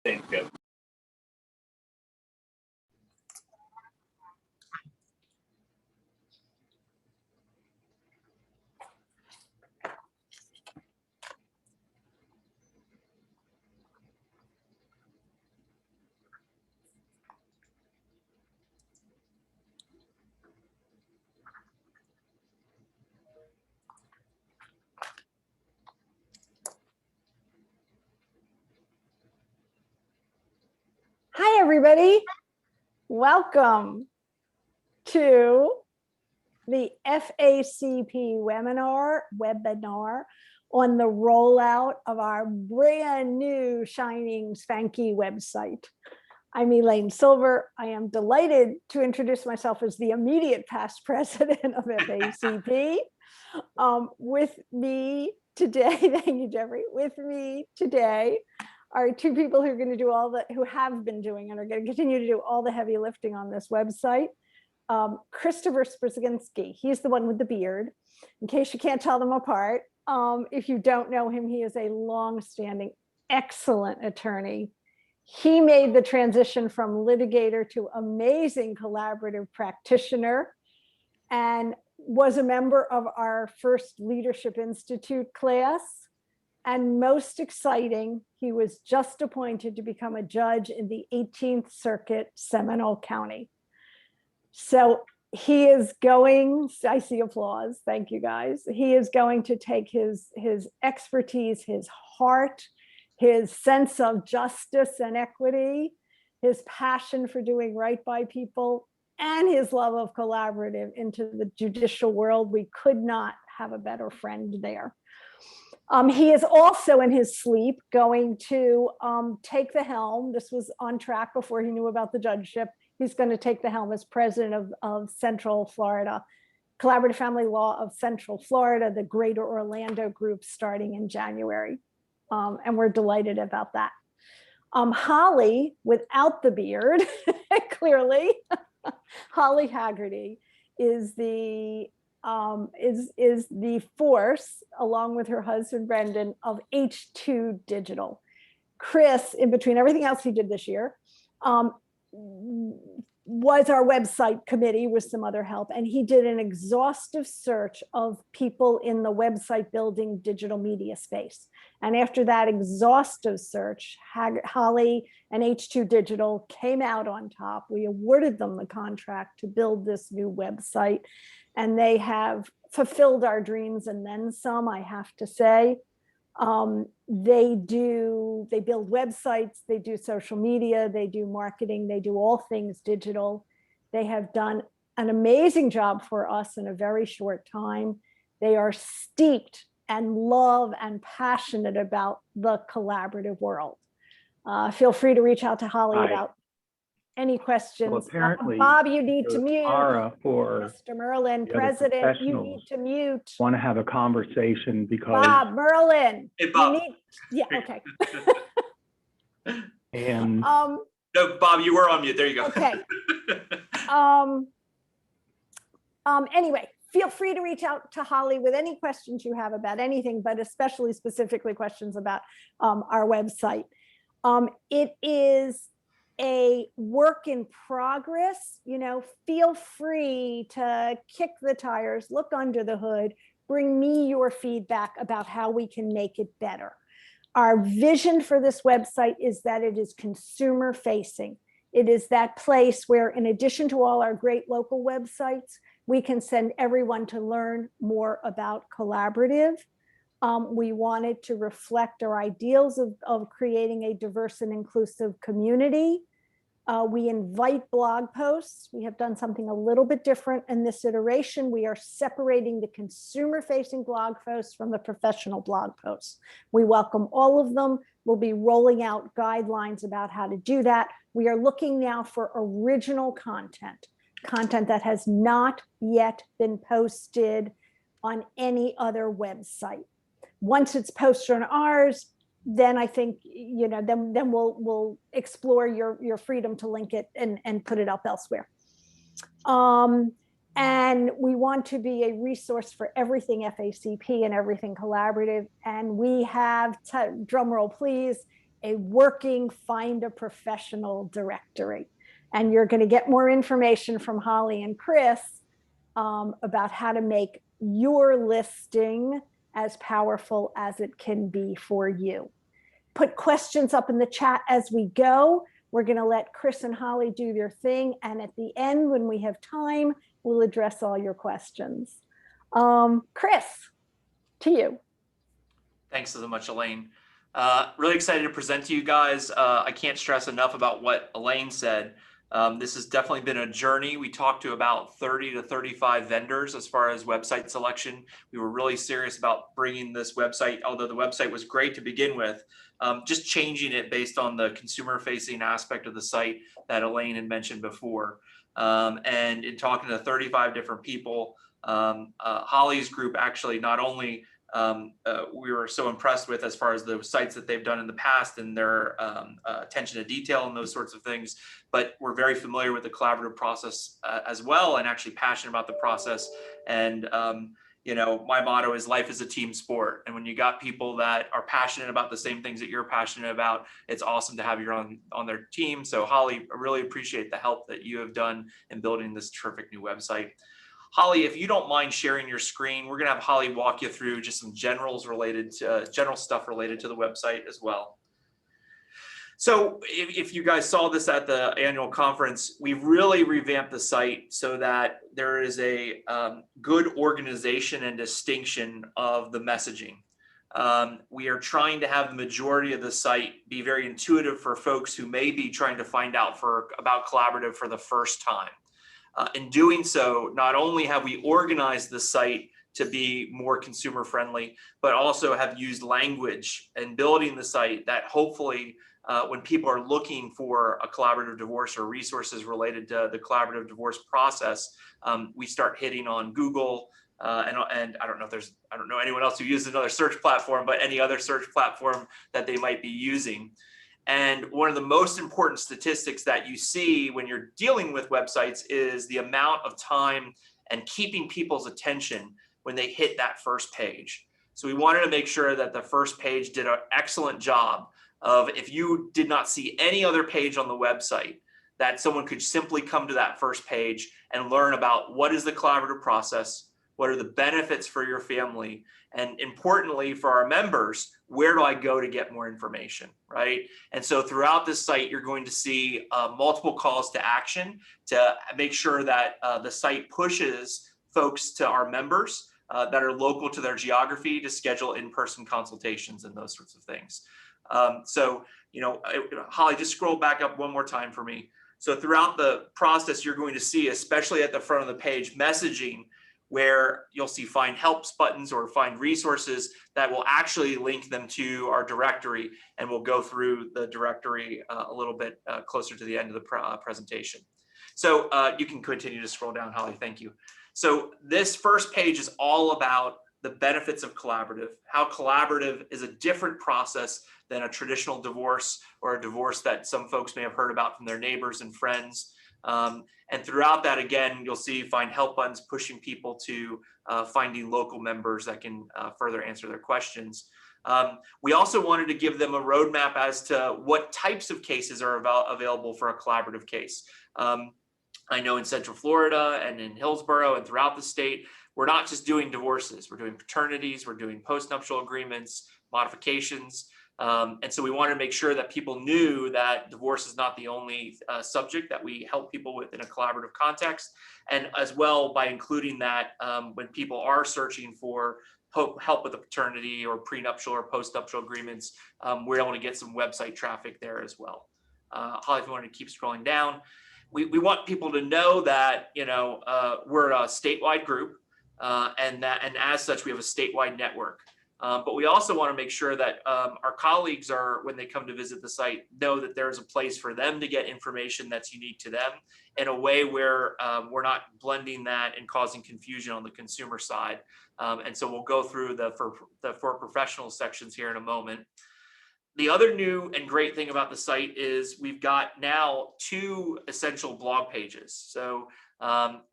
Thank you. Hi, everybody. Welcome to the FACP webinar on the rollout of our brand new shining spanky website. I'm Elaine Silver. I am delighted to introduce myself as the immediate past president of FACP. With me today, thank you, Jeffrey. With me today are two people who are going to do who have been doing and are going to continue to do all the heavy lifting on this website. Christopher Sprysenski, he's the one with the beard, in case you can't tell them apart. If you don't know him, he is a long-standing, excellent attorney. He made the transition from litigator to amazing collaborative practitioner and was a member of our first Leadership Institute class. And most exciting, he was just appointed to become a judge in the 18th Circuit, Seminole County. So he is going, I see applause, thank you guys. He is going to take his expertise, his heart, his sense of justice and equity, his passion for doing right by people, and his love of collaborative into the judicial world. We could not have a better friend there. He is also in his sleep going to take the helm. This was on track before he knew about the judgeship. He's going to take the helm as president of Central Florida, Collaborative Family Law of Central Florida, the Greater Orlando group starting in January. And we're delighted about that. Holly, without the beard, clearly, Holly Haggerty is the force, along with her husband Brendan, of H2 Digital. Chris, in between everything else he did this year, was our website committee with some other help, and he did an exhaustive search of people in the website building digital media space. And after that exhaustive search, Holly and H2 Digital came out on top. We awarded them the contract to build this new website, and they have fulfilled our dreams and then some, I have to say. They build websites, they do social media, they do marketing, they do all things digital. They have done an amazing job for us in a very short time. They are steeped and love and passionate about the collaborative world. Feel free to reach out to Holly about any questions. Well, apparently, Bob, you need to mute. For Mr. Merlin, President, you need to mute. Want to have a conversation because Bob, Merlin. Hey, Bob. You need, yeah, okay. And no, Bob, you were on mute. There you go. Okay. Anyway, feel free to reach out to Holly with any questions you have about anything, but especially specifically questions about our website. It is a work in progress. You know, feel free to kick the tires, look under the hood, bring me your feedback about how we can make it better. Our vision for this website is that it is consumer facing. It is that place where, in addition to all our great local websites, we can send everyone to learn more about collaborative. We wanted to reflect our ideals of creating a diverse and inclusive community. We invite blog posts. We have done something a little bit different in this iteration. We are separating the consumer-facing blog posts from the professional blog posts. We welcome all of them. We'll be rolling out guidelines about how to do that. We are looking now for original content that has not yet been posted on any other website. Once it's posted on ours, then I think, you know, then we'll explore your freedom to link it and put it up elsewhere. And we want to be a resource for everything FACP and everything collaborative. And we have, drum roll please, a working find a professional directory. And you're going to get more information from Holly and Chris about how to make your listing as powerful as it can be for you. Put questions up in the chat as we go. We're going to let Chris and Holly do their thing. And at the end, when we have time, we'll address all your questions. Chris, to you. Thanks so much, Elaine. Really excited to present to you guys. I can't stress enough about what Elaine said. This has definitely been a journey. We talked to about 30 to 35 vendors as far as website selection. We were really serious about bringing this website, although the website was great to begin with, just changing it based on the consumer-facing aspect of the site that Elaine had mentioned before. And in talking to 35 different people, Holly's group actually not only we were so impressed with as far as the sites that they've done in the past and their attention to detail and those sorts of things, but we're very familiar with the collaborative process as well, and actually passionate about the process. And you know, my motto is life is a team sport. And when you got people that are passionate about the same things that you're passionate about, it's awesome to have you on their team. So Holly, I really appreciate the help that you have done in building this terrific new website. Holly, if you don't mind sharing your screen, we're going to have Holly walk you through just some general stuff related to the website as well. So if you guys saw this at the annual conference, we really revamped the site so that there is a good organization and distinction of the messaging. We are trying to have the majority of the site be very intuitive for folks who may be trying to find out about collaborative for the first time. In doing so, not only have we organized the site to be more consumer friendly, but also have used language and building the site that hopefully when people are looking for a collaborative divorce or resources related to the collaborative divorce process, we start hitting on Google and I don't know anyone else who uses another search platform, but any other search platform that they might be using. And one of the most important statistics that you see when you're dealing with websites is the amount of time and keeping people's attention when they hit that first page. So we wanted to make sure that the first page did an excellent job of, if you did not see any other page on the website, that someone could simply come to that first page and learn about what is the collaborative process, what are the benefits for your family, and importantly for our members, where do I go to get more information, right? And so throughout this site, you're going to see multiple calls to action to make sure that the site pushes folks to our members that are local to their geography to schedule in-person consultations and those sorts of things. So, you know, Holly, just scroll back up one more time for me. So throughout the process, you're going to see, especially at the front of the page, messaging where you'll see find helps buttons or find resources that will actually link them to our directory, and we'll go through the directory a little bit closer to the end of the presentation. So you can continue to scroll down, Holly, thank you. So this first page is all about the benefits of collaborative, how collaborative is a different process than a traditional divorce or a divorce that some folks may have heard about from their neighbors and friends. And throughout that, again, you'll see find help buttons pushing people to finding local members that can further answer their questions. We also wanted to give them a roadmap as to what types of cases are available for a collaborative case. I know in Central Florida and in Hillsborough and throughout the state, we're not just doing divorces, we're doing paternities, we're doing postnuptial agreements, modifications. And so we wanted to make sure that people knew that divorce is not the only subject that we help people with in a collaborative context. And as well, by including that, when people are searching for help with a paternity or prenuptial or postnuptial agreements, we're able to get some website traffic there as well. Holly, if you want to keep scrolling down, we want people to know that, you know, we're a statewide group, and as such, we have a statewide network. But we also want to make sure that our colleagues are, when they come to visit the site, know that there's a place for them to get information that's unique to them in a way where we're not blending that and causing confusion on the consumer side. And so we'll go through the for professionals sections here in a moment. The other new and great thing about the site is we've got now 2 essential blog pages. So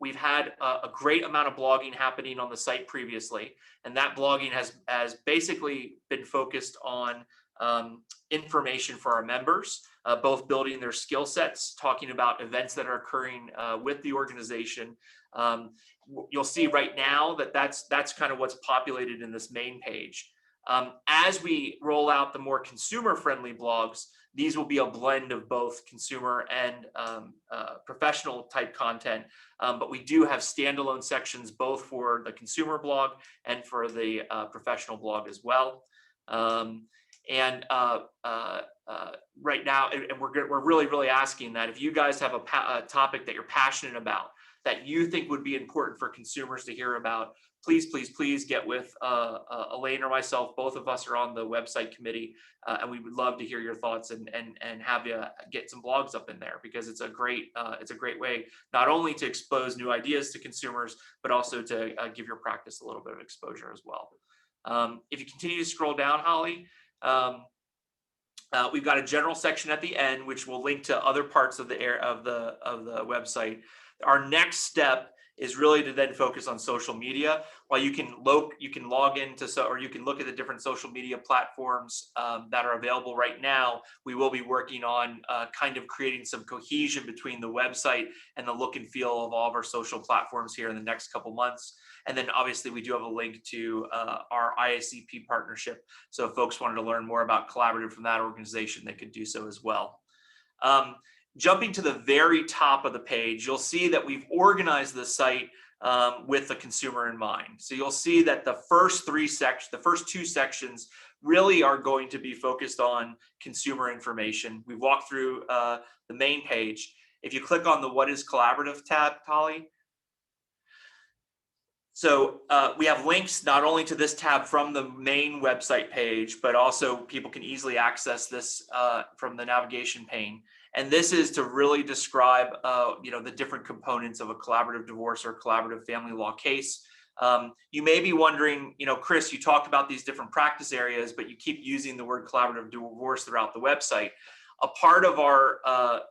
we've had a great amount of blogging happening on the site previously, and that blogging has basically been focused on information for our members, both building their skill sets, talking about events that are occurring with the organization. You'll see right now that that's kind of what's populated in this main page. As we roll out the more consumer-friendly blogs, these will be a blend of both consumer and professional type content, but we do have standalone sections both for the consumer blog and for the professional blog as well. Right now, and we're really asking that if you guys have a topic that you're passionate about, that you think would be important for consumers to hear about, please get with Elaine or myself. Both of us are on the website committee, and we would love to hear your thoughts and have you get some blogs up in there, because it's a great way not only to expose new ideas to consumers, but also to give your practice a little bit of exposure as well. If you continue to scroll down, Holly, we've got a general section at the end, which will link to other parts of the website. Our next step is really to then focus on social media. While you can log into, or you can look at the different social media platforms that are available right now, we will be working on kind of creating some cohesion between the website and the look and feel of all of our social platforms here in the next couple months. And then obviously we do have a link to our IACP partnership. So if folks wanted to learn more about collaborative from that organization, they could do so as well. Jumping to the very top of the page, you'll see that we've organized the site with the consumer in mind. So you'll see that the first two sections really are going to be focused on consumer information. We walked through the main page. If you click on the What is Collaborative tab, Holly, so we have links not only to this tab from the main website page, but also people can easily access this from the navigation pane. And this is to really describe, the different components of a collaborative divorce or collaborative family law case. You may be wondering, Chris, you talked about these different practice areas, but you keep using the word collaborative divorce throughout the website. A part of our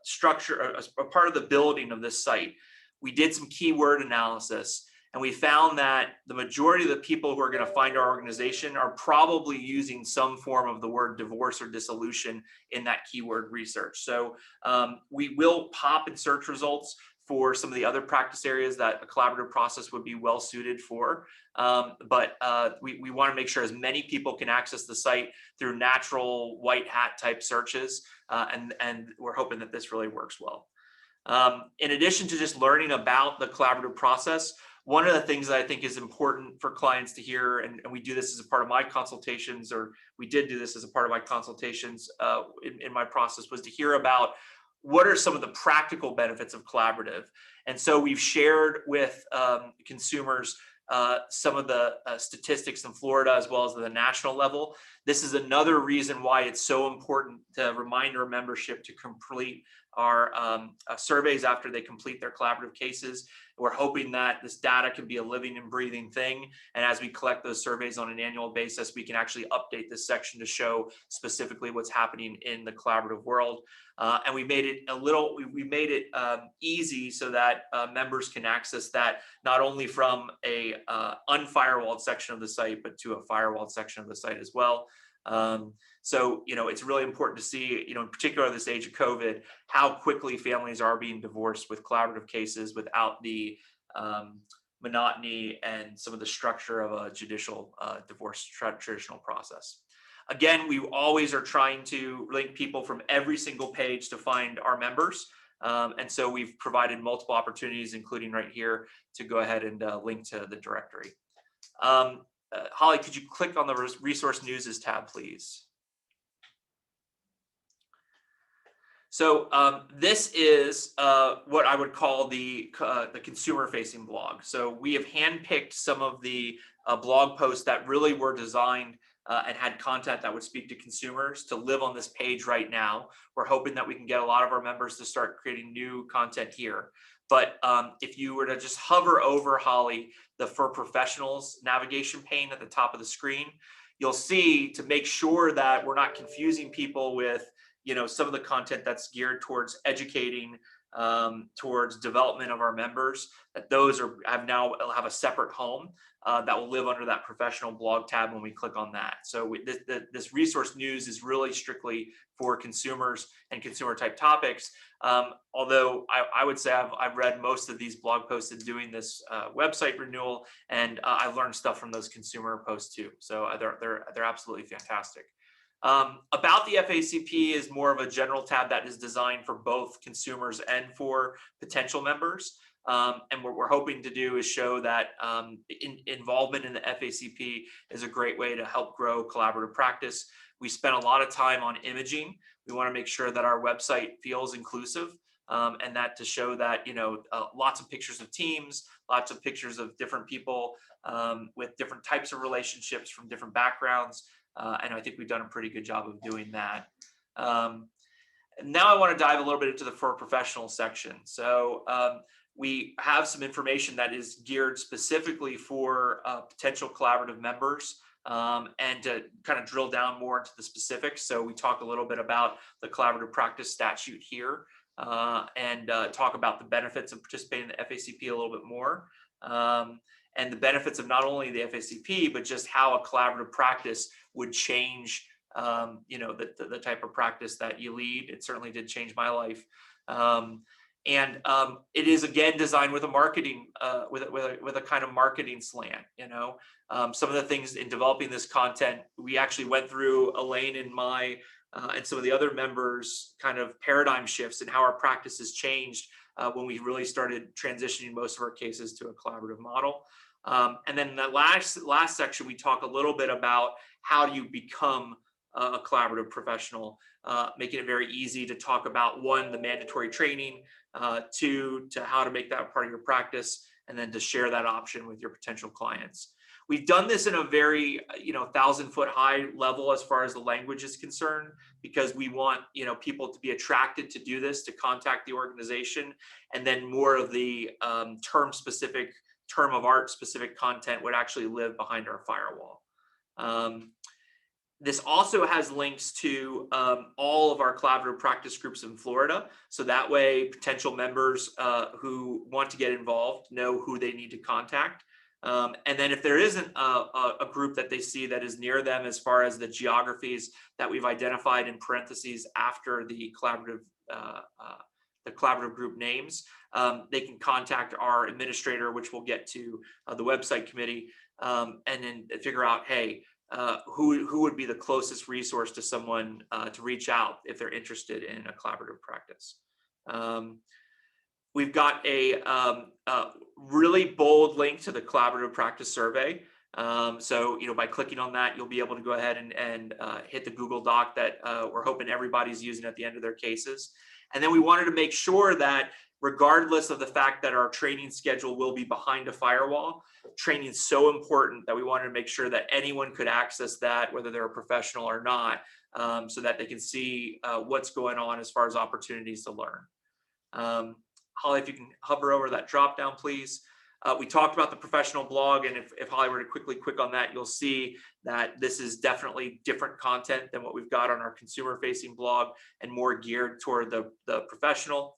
structure, a part of the building of this site, we did some keyword analysis. And we found that the majority of the people who are going to find our organization are probably using some form of the word divorce or dissolution in that keyword research. So we will pop in search results for some of the other practice areas that a collaborative process would be well suited for. But we want to make sure as many people can access the site through natural white hat type searches. And we're hoping that this really works well. In addition to just learning about the collaborative process, one of the things that I think is important for clients to hear, and we do this as a part of my consultations, or we did do this as a part of my consultations in my process, was to hear about what are some of the practical benefits of collaborative. And so we've shared with consumers some of the statistics in Florida as well as the national level. This is another reason why it's so important to remind our membership to complete our surveys after they complete their collaborative cases. We're hoping that this data can be a living and breathing thing. And as we collect those surveys on an annual basis, we can actually update this section to show specifically what's happening in the collaborative world. And we made it easy so that members can access that not only from a unfirewalled section of the site, but to a firewalled section of the site as well. So, it's really important to see, in particular this age of COVID, how quickly families are being divorced with collaborative cases without the monotony and some of the structure of a judicial divorce traditional process. Again, we always are trying to link people from every single page to find our members. And so we've provided multiple opportunities, including right here, to go ahead and link to the directory. Holly, could you click on the Resource News tab, please? So this is what I would call the consumer-facing blog. So we have handpicked some of the blog posts that really were designed and had content that would speak to consumers to live on this page right now. We're hoping that we can get a lot of our members to start creating new content here. But if you were to just hover over, Holly, the For Professionals navigation pane at the top of the screen, you'll see, to make sure that we're not confusing people with some of the content that's geared towards educating towards development of our members, that those now have a separate home that will live under that professional blog tab when we click on that. So this resource news is really strictly for consumers and consumer type topics. Although I would say I've read most of these blog posts in doing this website renewal, and I've learned stuff from those consumer posts too. So they're absolutely fantastic. About the FACP is more of a general tab that is designed for both consumers and for potential members. And what we're hoping to do is show that involvement in the FACP is a great way to help grow collaborative practice. We spent a lot of time on imaging. We want to make sure that our website feels inclusive, and that to show that, lots of pictures of teams, lots of pictures of different people with different types of relationships from different backgrounds. And I think we've done a pretty good job of doing that. Now I want to dive a little bit into the for professional section. So we have some information that is geared specifically for potential collaborative members, and to kind of drill down more into the specifics. So we talk a little bit about the collaborative practice statute here, and talk about the benefits of participating in the FACP a little bit more. And the benefits of not only the FACP, but just how a collaborative practice would change, the type of practice that you lead. It certainly did change my life. And it is again designed with a marketing, with a kind of marketing slant. Some of the things in developing this content, we actually went through Elaine and and some of the other members' kind of paradigm shifts and how our practice has changed when we really started transitioning most of our cases to a collaborative model. And then the last section, we talk a little bit about how do you become a collaborative professional, making it very easy to talk about, one, the mandatory training, two, to how to make that part of your practice, and then to share that option with your potential clients. We've done this in a very, 1,000-foot high level as far as the language is concerned, because we want, people to be attracted to do this, to contact the organization, and then more of the term of art specific content would actually live behind our firewall. This also has links to all of our collaborative practice groups in Florida. So that way potential members who want to get involved know who they need to contact. And then if there isn't a group that they see that is near them, as far as the geographies that we've identified in parentheses after the collaborative group names, they can contact our administrator, which we'll get to, the website committee, and then figure out, hey, who would be the closest resource to someone to reach out if they're interested in a collaborative practice. We've got a really bold link to the collaborative practice survey. So, by clicking on that, you'll be able to go ahead and hit the Google Doc that we're hoping everybody's using at the end of their cases. And then we wanted to make sure that regardless of the fact that our training schedule will be behind a firewall, training is so important that we wanted to make sure that anyone could access that, whether they're a professional or not, so that they can see what's going on as far as opportunities to learn. Holly, if you can hover over that drop down, please. We talked about the professional blog, and if Holly were to quickly click on that, you'll see that this is definitely different content than what we've got on our consumer-facing blog, and more geared toward the professional.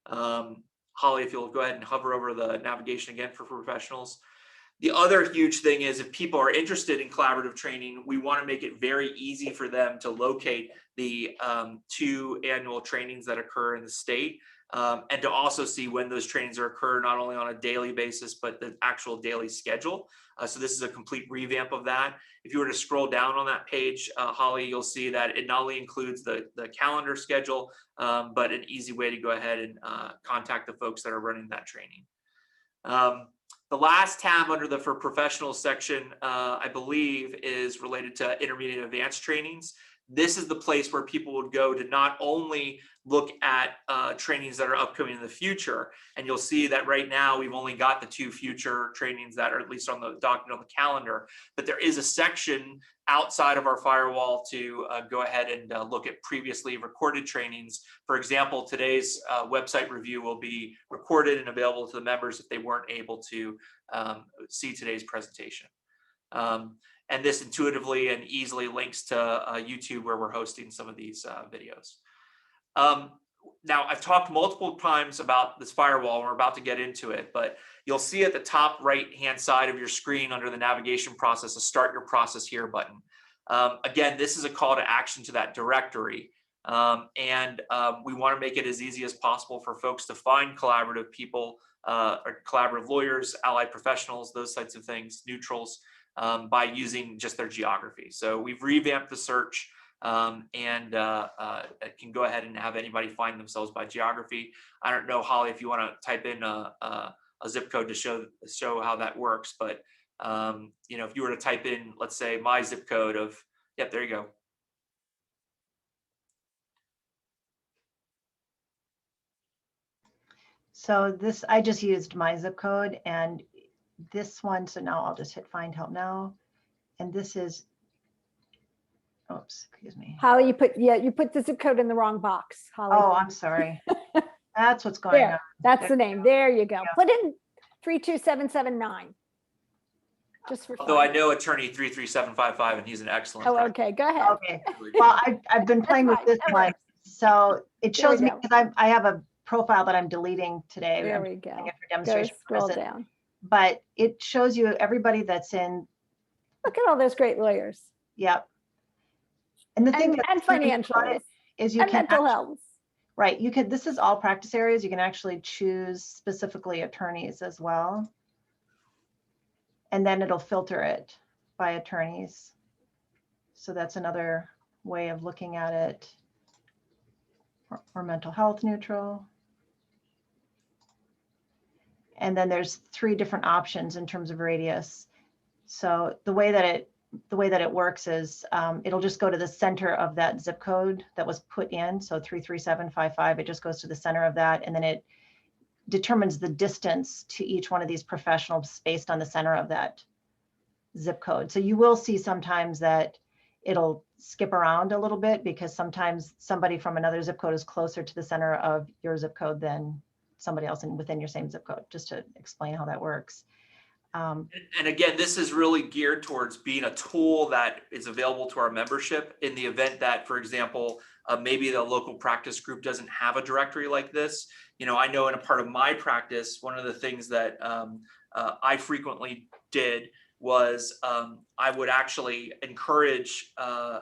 Holly, if you'll go ahead and hover over the navigation again for professionals. The other huge thing is, if people are interested in collaborative training, we want to make it very easy for them to locate the 2 annual trainings that occur in the state. And to also see when those trainings occur, not only on a daily basis, but the actual daily schedule. So this is a complete revamp of that. If you were to scroll down on that page, Holly, you'll see that it not only includes the calendar schedule, but an easy way to go ahead and contact the folks that are running that training. The last tab under the for professionals section, I believe, is related to intermediate and advanced trainings. This is the place where people would go to not only look at trainings that are upcoming in the future, and you'll see that right now we've only got the 2 future trainings that are at least on the document on the calendar, but there is a section outside of our firewall to go ahead and look at previously recorded trainings. For example, today's website review will be recorded and available to the members if they weren't able to see today's presentation. And this intuitively and easily links to YouTube, where we're hosting some of these videos. now I've talked multiple times about this firewall, and we're about to get into it, but you'll see at the top right-hand side of your screen under the navigation process, a Start Your Process Here button. Again, this is a call to action to that directory. We want to make it as easy as possible for folks to find collaborative people, or collaborative lawyers, allied professionals, those types of things, neutrals, by using just their geography. So we've revamped the search, and can go ahead and have anybody find themselves by geography. I don't know, Holly, if you want to type in a zip code to show how that works, but you know, if you were to type in, let's say, my zip code of, yep, there you go. So this, I just used my zip code and this one. So now I'll just hit Find Help Now. And this is, oops, excuse me. Holly, you put the zip code in the wrong box, Holly. Oh, I'm sorry. That's what's going on. That's the name. There you go. Put in 32779. Just for fun. Although I know attorney 33755, and he's an excellent. Oh, okay. Go ahead. Okay. Well, I've been playing with this one. So it shows me, because I have a profile that I'm deleting today. There we go. For demonstration Scroll purposes. down. But it shows you everybody that's in. Look at all those great lawyers. Yep. And the thing And financials is you and can mental health. Right. You could, this is all practice areas. You can actually choose specifically attorneys as well. And then it'll filter it by attorneys. So that's another way of looking at it. Or mental health neutral. And then there's 3 different options in terms of radius. So the way that it works is it'll just go to the center of that zip code that was put in. So 33755, it just goes to the center of that. And then it determines the distance to each one of these professionals based on the center of that zip code. So you will see sometimes that it'll skip around a little bit because sometimes somebody from another zip code is closer to the center of your zip code than somebody else within your same zip code, just to explain how that works. And again, this is really geared towards being a tool that is available to our membership in the event that, for example, maybe the local practice group doesn't have a directory like this. You know, I know in a part of my practice, one of the things that I frequently did was I would actually encourage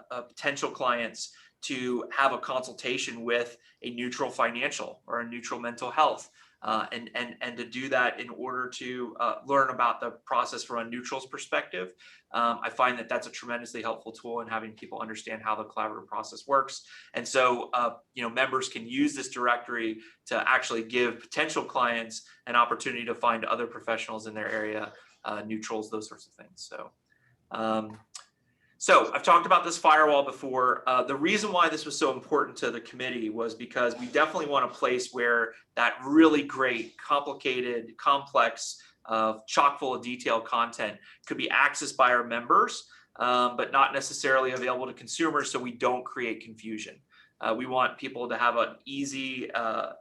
potential clients to have a consultation with a neutral financial or a neutral mental health. And to do that in order to learn about the process from a neutral's perspective. I find that that's a tremendously helpful tool in having people understand how the collaborative process works. And so, you know, members can use this directory to actually give potential clients an opportunity to find other professionals in their area, neutrals, those sorts of things. So I've talked about this firewall before. The reason why this was so important to the committee was because we definitely want a place where that really great, complicated, complex, chock full of detailed content could be accessed by our members, but not necessarily available to consumers, so we don't create confusion. We want people to have an easy,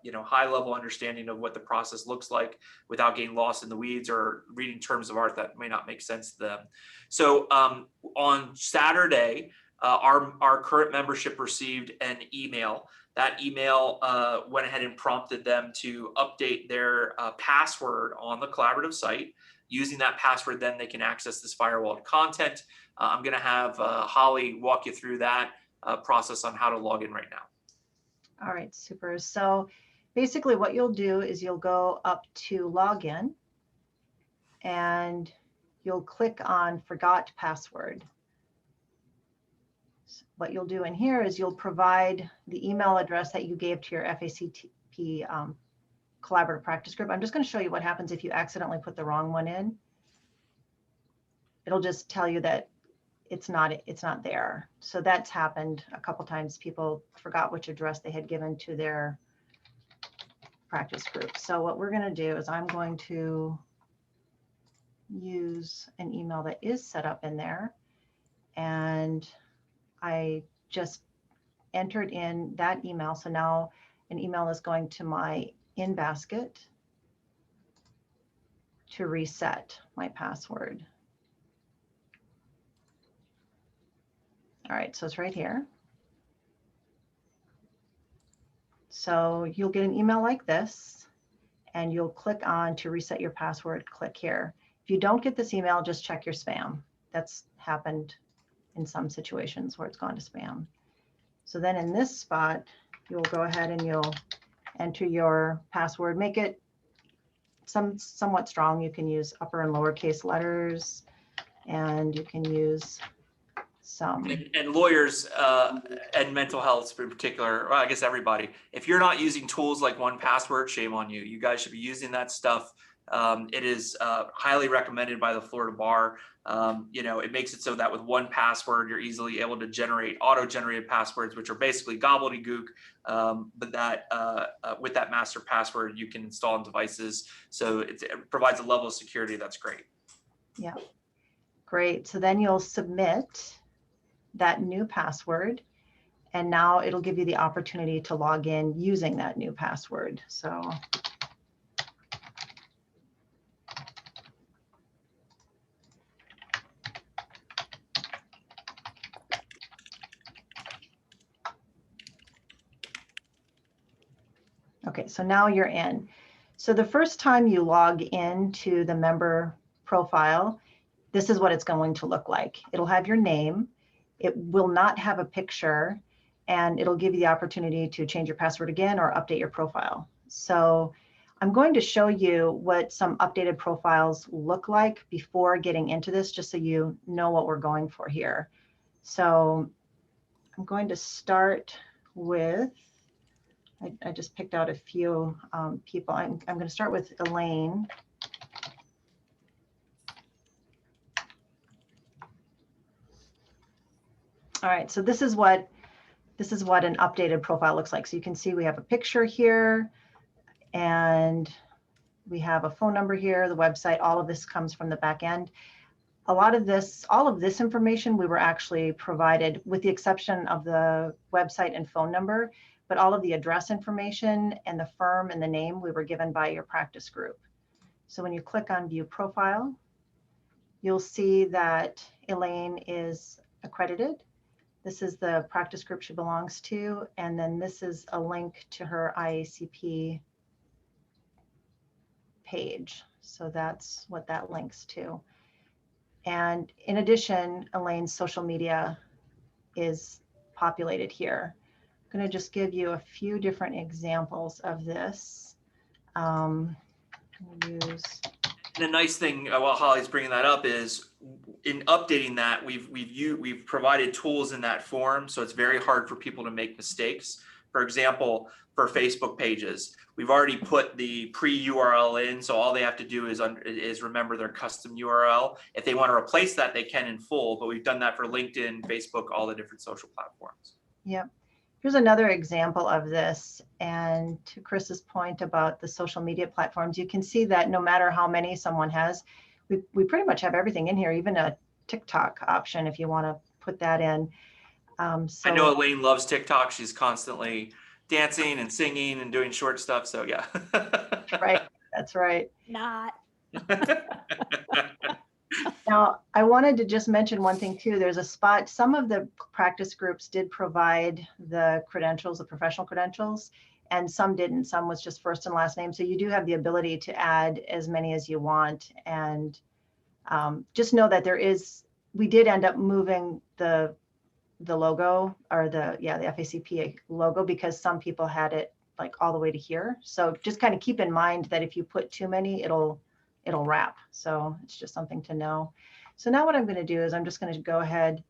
you know, high-level understanding of what the process looks like without getting lost in the weeds or reading terms of art that may not make sense to them. So on Saturday, our current membership received an email. That email went ahead and prompted them to update their password on the collaborative site. Using that password, then they can access this firewalled content. I'm going to have Holly walk you through that process on how to log in right now. All right, super. So basically what you'll do is you'll go up to login and you'll click on Forgot Password. So what you'll do in here is you'll provide the email address that you gave to your FACP collaborative practice group. I'm just going to show you what happens if you accidentally put the wrong one in. It'll just tell you that it's not there. So that's happened a couple times. People forgot which address they had given to their practice group. So what we're going to do is I'm going to use an email that is set up in there. And I just entered in that email. So now an email is going to my in basket to reset my password. All right, so it's right here. So you'll get an email like this, and you'll click on to reset your password, click here. If you don't get this email, just check your spam. That's happened in some situations where it's gone to spam. So then in this spot, you'll go ahead and you'll enter your password, make it somewhat strong. You can use upper and lowercase letters, and you can use some. And lawyers and mental health in particular, well, I guess everybody, if you're not using tools like 1Password, shame on you. You guys should be using that stuff. It is highly recommended by the Florida Bar. You know, it makes it so that with 1Password, you're easily able to generate auto-generated passwords, which are basically gobbledygook. But that with that master password, you can install on devices. So it provides a level of security that's great. Yeah, great. So then you'll submit that new password, and now it'll give you the opportunity to log in using that new password. So okay, so now you're in. So the first time you log into the member profile, this is what it's going to look like. It'll have your name. It will not have a picture, and it'll give you the opportunity to change your password again or update your profile. So I'm going to show you what some updated profiles look like before getting into this, just so you know what we're going for here. So I'm going to start with, I just picked out a few people. I'm going to start with Elaine. All right, so this is what an updated profile looks like. So you can see we have a picture here, and we have a phone number here, the website. All of this comes from the back end. All of this information we were actually provided, with the exception of the website and phone number, but all of the address information and the firm and the name we were given by your practice group. So when you click on View Profile, you'll see that Elaine is accredited. This is the practice group she belongs to, and then this is a link to her IACP page. So that's what that links to. And in addition, Elaine's social media is populated here. I'm going to just give you a few different examples of this. The nice thing while Holly's bringing that up is, in updating that, we've provided tools in that form, so it's very hard for people to make mistakes. For example, for Facebook pages, we've already put the pre-URL in, so all they have to do is remember their custom URL. If they want to replace that, they can in full, but we've done that for LinkedIn, Facebook, all the different social platforms. Yep. Here's another example of this. And to Chris's point about the social media platforms, you can see that no matter how many someone has, we pretty much have everything in here, even a TikTok option if you want to put that in. I know Elaine loves TikTok. She's constantly dancing and singing and doing short stuff. So yeah. Right. That's right. Not. Now, I wanted to just mention one thing too. There's a spot, some of the practice groups did provide the credentials, the professional credentials, and some didn't. Some was just first and last name. So you do have the ability to add as many as you want. And just know that we did end up moving the logo, or the FACP logo, because some people had it like all the way to here. So just kind of keep in mind that if you put too many, it'll wrap. So it's just something to know. So now what I'm going to do is I'm just going to go ahead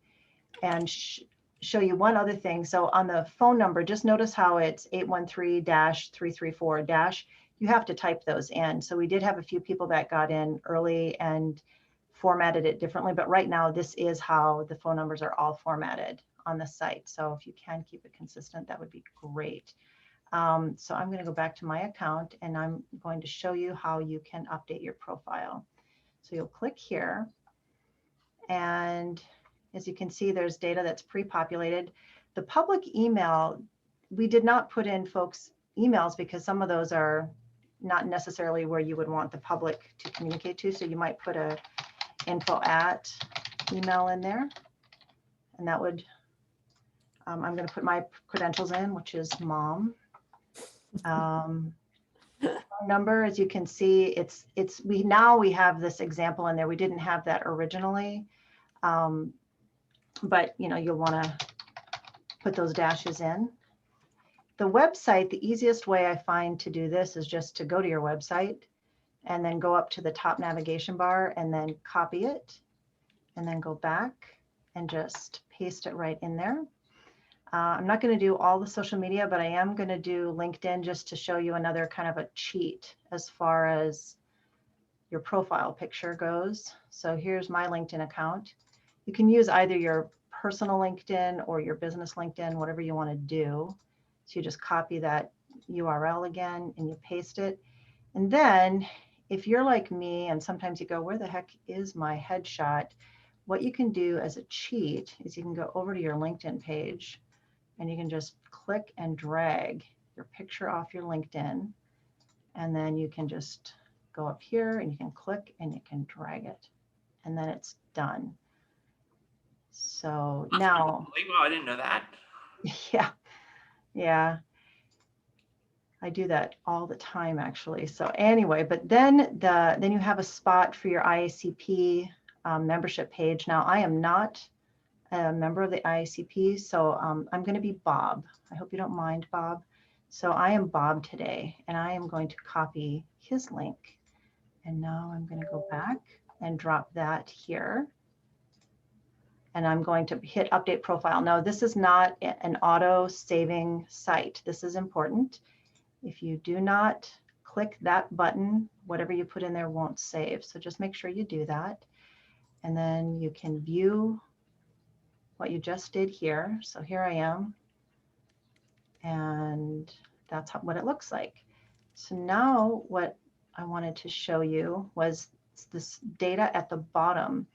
and show you one other thing. So on the phone number, just notice how it's 813-334-. You have to type those in. So we did have a few people that got in early and formatted it differently, but right now this is how the phone numbers are all formatted on the site. So if you can keep it consistent, that would be great. So I'm going to go back to my account, and I'm going to show you how you can update your profile. So you'll click here, and as you can see, there's data that's pre-populated. The public email, we did not put in folks' emails because some of those are not necessarily where you would want the public to communicate to. So you might put a info@ email in there, and that would, I'm going to put my credentials in, which is mom. Phone number, as you can see, we have this example in there. We didn't have that originally. But you'll want to put those dashes in. The website, the easiest way I find to do this is just to go to your website and then go up to the top navigation bar and then copy it and then go back and just paste it right in there. I'm not going to do all the social media, but I am going to do LinkedIn just to show you another kind of a cheat as far as your profile picture goes. So here's my LinkedIn account. You can use either your personal LinkedIn or your business LinkedIn, whatever you want to do. So you just copy that URL again and you paste it. And then if you're like me and sometimes you go, where the heck is my headshot? What you can do as a cheat is you can go over to your LinkedIn page and you can just click and drag your picture off your LinkedIn. And then you can just go up here and you can click and you can drag it. And then it's done. So now, wow, I didn't know that. Yeah. I do that all the time, actually. So anyway, but then you have a spot for your IACP membership page. Now, I am not a member of the IACP, so I'm going to be Bob. I hope you don't mind, Bob. So I am Bob today, and I am going to copy his link. And now I'm going to go back and drop that here. And I'm going to hit update profile. Now, this is not an auto saving site. This is important. If you do not click that button, whatever you put in there won't save. So just make sure you do that. And then you can view what you just did here. So here I am. And that's what it looks like. So now what I wanted to show you was this data at the bottom.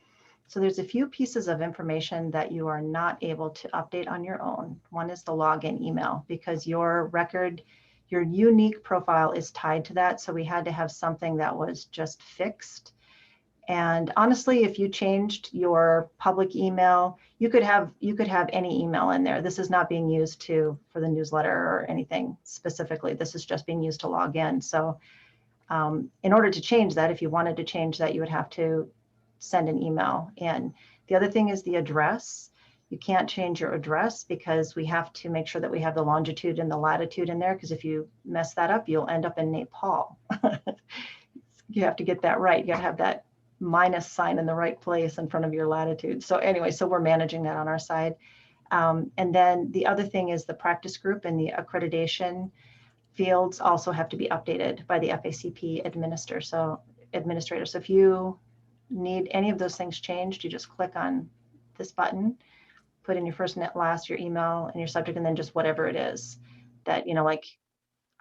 So there's a few pieces of information that you are not able to update on your own. One is the login email, because your record, your unique profile is tied to that. So we had to have something that was just fixed. And honestly, if you changed your public email, you could have any email in there. This is not being used for the newsletter or anything specifically. This is just being used to log in. So in order to change that, if you wanted to change that, you would have to send an email in. The other thing is the address. You can't change your address because we have to make sure that we have the longitude and the latitude in there, because if you mess that up, you'll end up in Nepal. You have to get that right. You have to have that minus sign in the right place in front of your latitude. So anyway, so we're managing that on our side. And then the other thing is the practice group and the accreditation fields also have to be updated by the FACP administrator. So if you need any of those things changed, you just click on this button, put in your first, last, your email and your subject, and then just whatever it is that, like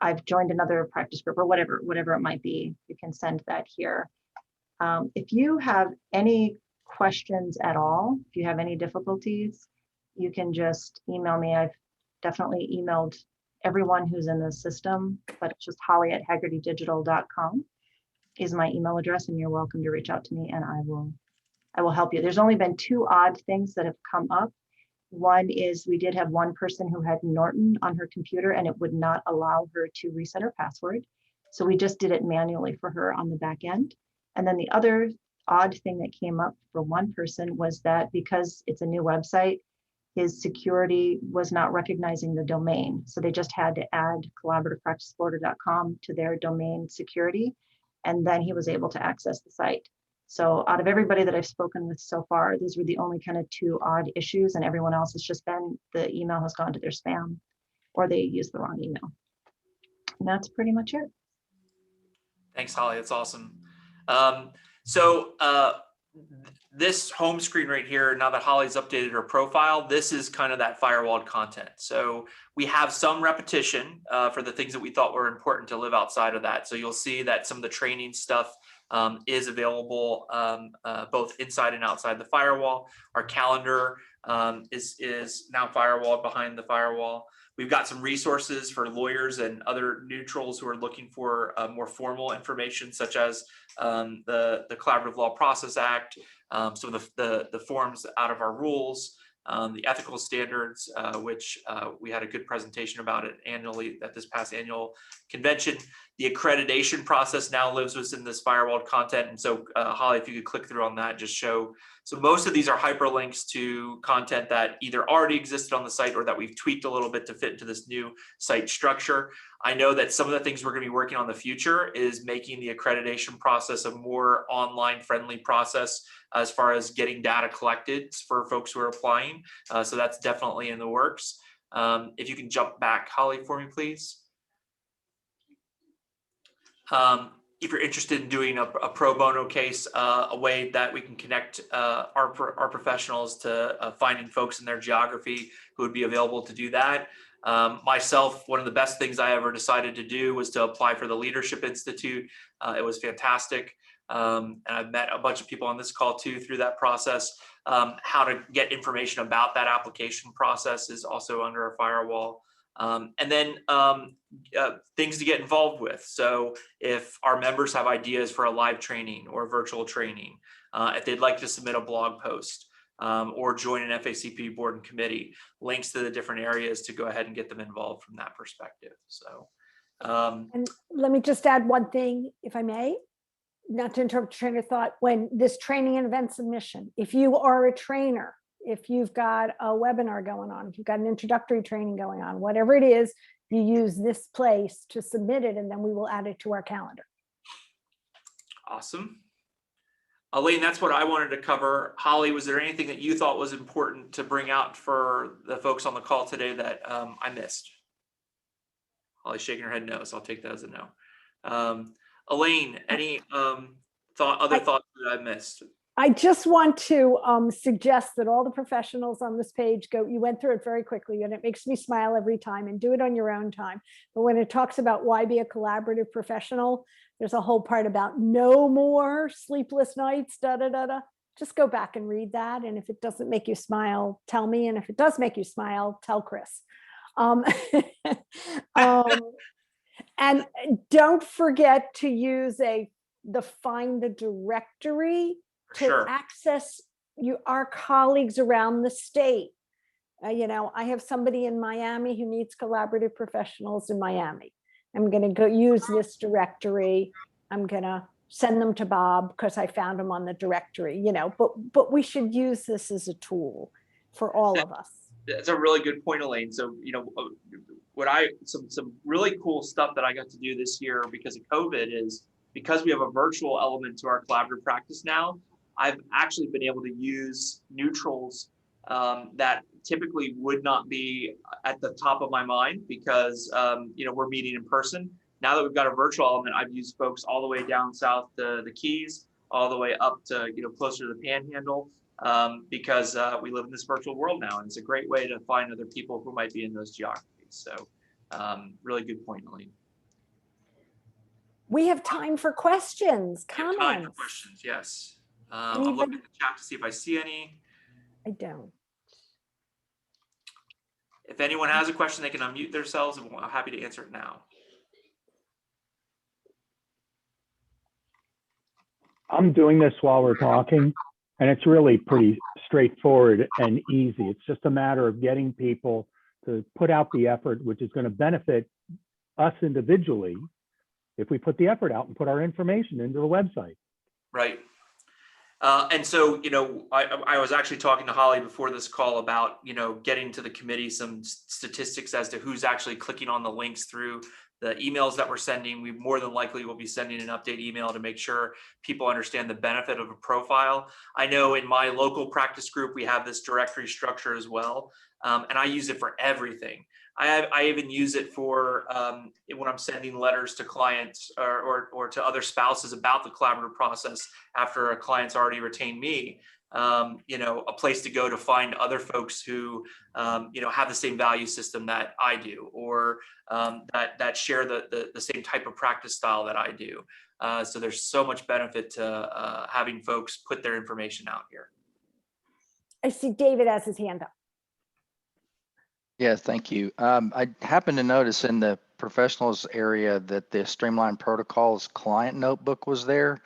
I've joined another practice group or whatever it might be, you can send that here. If you have any questions at all, if you have any difficulties, you can just email me. I've definitely emailed everyone who's in the system, but it's just holly@haggertydigital.com is my email address, and you're welcome to reach out to me and I will help you. There's only been two odd things that have come up. One is we did have one person who had Norton on her computer and it would not allow her to reset her password. So we just did it manually for her on the back end. And then the other odd thing that came up for one person was that because it's a new website, his security was not recognizing the domain. So they just had to add collaborativepracticeflorida.com to their domain security. And then he was able to access the site. So out of everybody that I've spoken with so far, those were the only kind of two odd issues, and everyone else has just been the email has gone to their spam or they used the wrong email. And that's pretty much it. Thanks, Holly. That's awesome. This home screen right here, now that Holly's updated her profile, this is kind of that firewalled content. So we have some repetition for the things that we thought were important to live outside of that. So you'll see that some of the training stuff is available both inside and outside the firewall. Our calendar is now firewalled behind the firewall. We've got some resources for lawyers and other neutrals who are looking for more formal information, such as the Collaborative Law Process Act, some of the forms out of our rules, the ethical standards, which we had a good presentation about it annually at this past annual convention. The accreditation process now lives within this firewalled content. And so Holly, if you could click through on that, just show. So most of these are hyperlinks to content that either already existed on the site or that we've tweaked a little bit to fit into this new site structure. I know that some of the things we're going to be working on in the future is making the accreditation process a more online friendly process as far as getting data collected for folks who are applying. So that's definitely in the works. If you can jump back, Holly, for me, please. If you're interested in doing a pro bono case, a way that we can connect our professionals to finding folks in their geography who would be available to do that. Myself, one of the best things I ever decided to do was to apply for the Leadership Institute. It was fantastic. And I've met a bunch of people on this call too through that process. How to get information about that application process is also under a firewall. And then things to get involved with. So if our members have ideas for a live training or virtual training, if they'd like to submit a blog post or join an FACP board and committee, links to the different areas to go ahead and get them involved from that perspective. So, and let me just add one thing, if I may, not to interrupt your train of thought. When this training and event submission, if you are a trainer, if you've got a webinar going on, if you've got an introductory training going on, whatever it is, you use this place to submit it, and then we will add it to our calendar. Awesome. Elaine, that's what I wanted to cover. Holly, was there anything that you thought was important to bring out for the folks on the call today that I missed? Holly's shaking her head no, so I'll take that as a no. Elaine, any other thoughts that I missed? I just want to suggest that all the professionals on this page you went through it very quickly, and it makes me smile every time, and do it on your own time. But when it talks about why be a collaborative professional, there's a whole part about no more sleepless nights, Just go back and read that. And if it doesn't make you smile, tell me. And if it does make you smile, tell Chris. And don't forget to use the find the directory to access our colleagues around the state. I have somebody in Miami who needs collaborative professionals in Miami. I'm going to go use this directory. I'm going to send them to Bob because I found him on the directory, but we should use this as a tool for all of us. That's a really good point, Elaine. So, some really cool stuff that I got to do this year because of COVID is because we have a virtual element to our collaborative practice now, I've actually been able to use neutrals that typically would not be at the top of my mind because, we're meeting in person. Now that we've got a virtual element, I've used folks all the way down south to the Keys, all the way up to, closer to the Panhandle, because we live in this virtual world now. And it's a great way to find other people who might be in those geographies. So really good point, Elaine. We have time for questions, comments. Time for questions, yes. I'm looking at the chat to see if I see any. I don't. If anyone has a question, they can unmute themselves, and I'm happy to answer it now. I'm doing this while we're talking, and it's really pretty straightforward and easy. It's just a matter of getting people to put out the effort, which is going to benefit us individually if we put the effort out and put our information into the website. Right. And so, I was actually talking to Holly before this call about, getting to the committee some statistics as to who's actually clicking on the links through the emails that we're sending. We more than likely will be sending an update email to make sure people understand the benefit of a profile. I know in my local practice group, we have this directory structure as well. And I use it for everything. I even use it for when I'm sending letters to clients or to other spouses about the collaborative process after a client's already retained me. A place to go to find other folks who have the same value system that I do, or that share the same type of practice style that I do. So there's so much benefit to having folks put their information out here. I see David has his hand up. Yes, thank you. I happened to notice in the professionals area that the Streamline Protocols client notebook was there.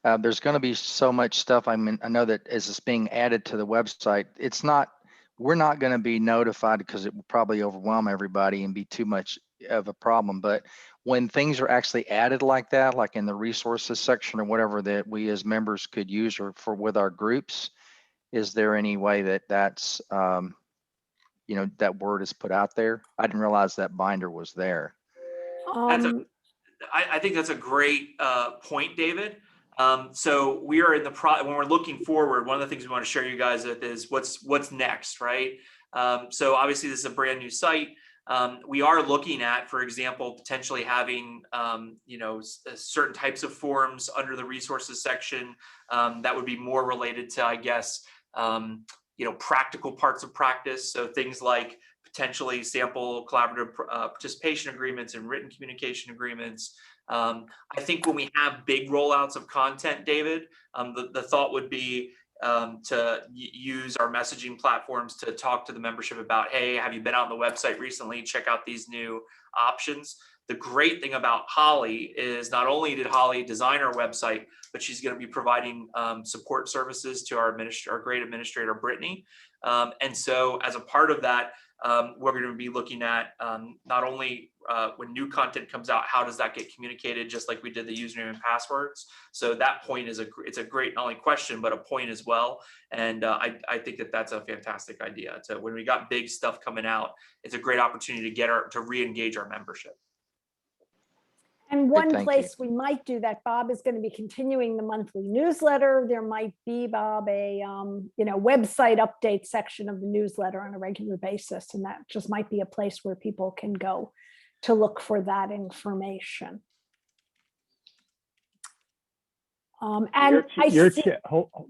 There's going to be so much stuff. I know that as it's being added to the website, it's not we're not going to be notified because it will probably overwhelm everybody and be too much of a problem. But when things are actually added like that, like in the resources section or whatever that we as members could use or for with our groups, is there any way that that's, you know, that word is put out there? I didn't realize that binder was there. I think that's a great point, David. So we are in the when we're looking forward, one of the things we want to share you guys with is what's next, right? So obviously this is a brand new site. We are looking at, for example, potentially having you know, certain types of forms under the resources section that would be more related to, I guess, you know, practical parts of practice. So things like potentially sample collaborative participation agreements and written communication agreements. I think when we have big rollouts of content, David, the thought would be to use our messaging platforms to talk to the membership about, hey, have you been on the website recently? Check out these new options. The great thing about Holly is not only did Holly design our website, but she's going to be providing support services to our great administrator, Brittany. And so as a part of that, we're going to be looking at not only when new content comes out, how does that get communicated, just like we did the username and passwords. So that point is it's a great not only question, but a point as well. And I think that that's a fantastic idea. So when we got big stuff coming out, it's a great opportunity to re-engage our membership. And one thank place we might do that, Bob, is going to be continuing the monthly newsletter. There might be, Bob, a you know, website update section of the newsletter on a regular basis, and that just might be a place where people can go to look for that information. And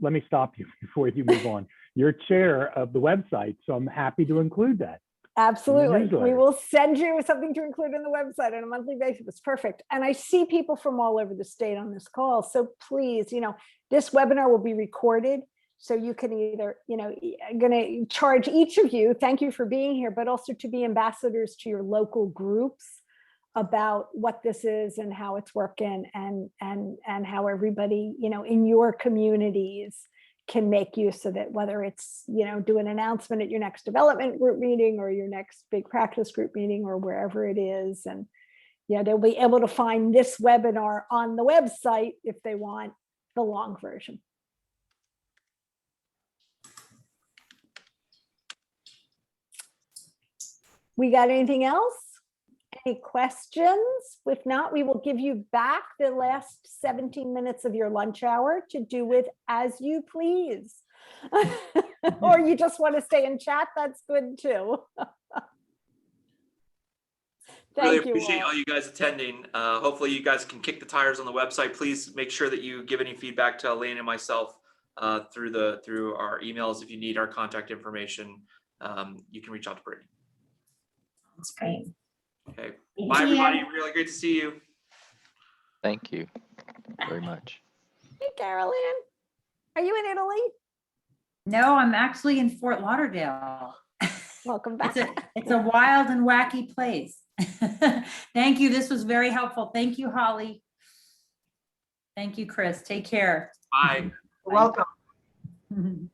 let me stop you before you move on. You're chair of the website, so I'm happy to include that. Absolutely. We will send you something to include in the website on a monthly basis. It's perfect. And I see people from all over the state on this call. So please, you know, this webinar will be recorded. So you can either, you know, I'm going to charge each of you, thank you for being here, but also to be ambassadors to your local groups about what this is and how it's working and how everybody, you know, in your communities can make use of it, whether it's, you know, do an announcement at your next development group meeting or your next big practice group meeting or wherever it is. And yeah, they'll be able to find this webinar on the website if they want the long version. We got anything else? Any questions? If not, we will give you back the last 17 minutes of your lunch hour to do with as you please. Or you just want to stay and chat, that's good too. Really appreciate all you guys attending. Hopefully you guys can kick the tires on the website. Please make sure that you give any feedback to Elaine and myself through our emails. If you need our contact information, you can reach out to Brittany. That's great. Okay. Bye, everybody. Really great to see you. Thank you very much. Hey, Carolyn. Are you in Italy? No, I'm actually in Fort Lauderdale. Welcome back. It's a wild and wacky place. Thank you. This was very helpful. Thank you, Holly. Thank you, Chris. Take care. Bye. Welcome.